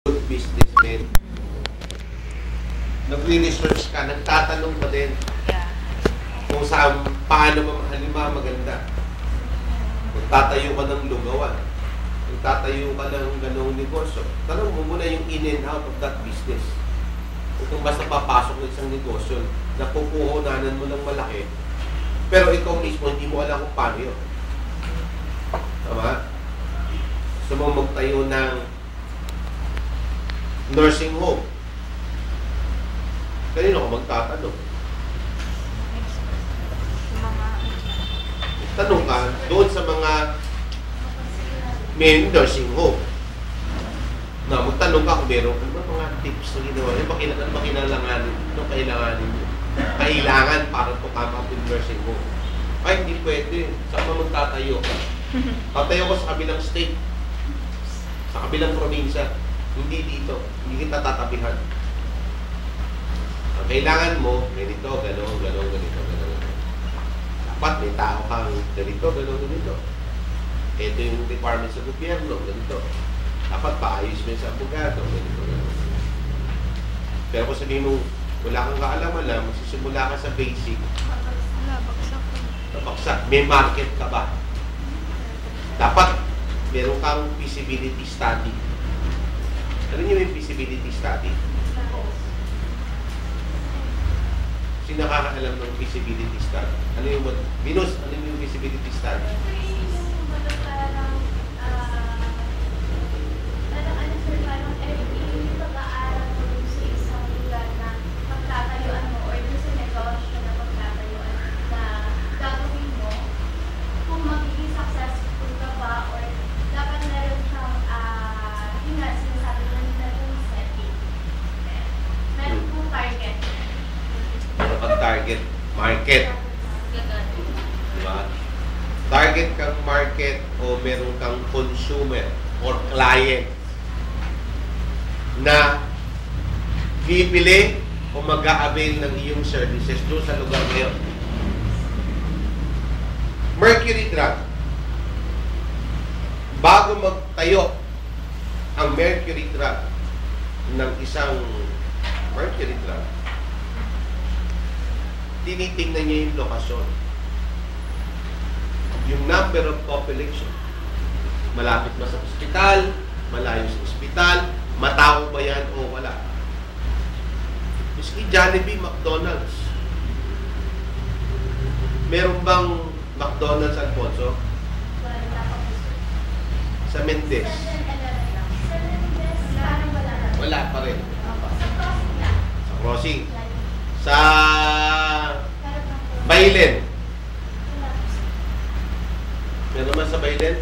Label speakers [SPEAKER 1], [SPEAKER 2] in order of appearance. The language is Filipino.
[SPEAKER 1] good businessman. Nagre-research ka, nagtatanong pa din kung saan, paano halimbawa maganda. Kung tatayo ka ng lugawan, kung tatayo ka ng ganong negosyo, tanong mo muna yung in and out of that business. Kung basta papasok ng isang negosyo, napupuhunanan mo ng malaki, pero ikaw mismo hindi mo alam kung paano yun. Tama? Gusto mo magtayo ng nursing home. Kanino ka magtatanong? Tanong ka doon sa mga may nursing home. Na magtanong ka kung meron ka mga tips na ginawa. Ano ba kailanganin? Ano kailanganin nyo? Kailangan para to come up with nursing home. Ay, hindi pwede. Saan mo magtatayo? Tatayo ko sa kabilang state. Sa kabilang probinsya. Hindi dito. Hindi kita tatabihan. Ang kailangan mo, ganito, gano'n. Dapat may tao kang ganito. Ito yung requirements sa gobyerno, ganito. Dapat paayos mo sa abogado, ganito. Pero kung sabihin mo, wala kang kaalaman, magsisimula ka sa basic. Baksak. May market ka ba? Dapat meron kang feasibility study. Alam niyo yung feasibility study? Sino nakakaalam ng feasibility study? Ano yung Venus, ano yung feasibility study? Target market. Diba? Target kang market o meron kang consumer or client na bibili o mag-a-avail ng iyong services doon sa lugar ngayon. Mercury drug. Bago magtayo ang mercury drug ng isang mercury drug, tinitingnan niya yung lokasyon. Yung number of population. Malapit ba sa ospital? Malayo sa ospital? Matao ba yan o wala? Miski Jollibee, McDonald's. Meron bang McDonald's, Alfonso? Sa Mendez? Wala pa rin. Sa Crossing? Sa Bailen. Meron naman sa Bailen?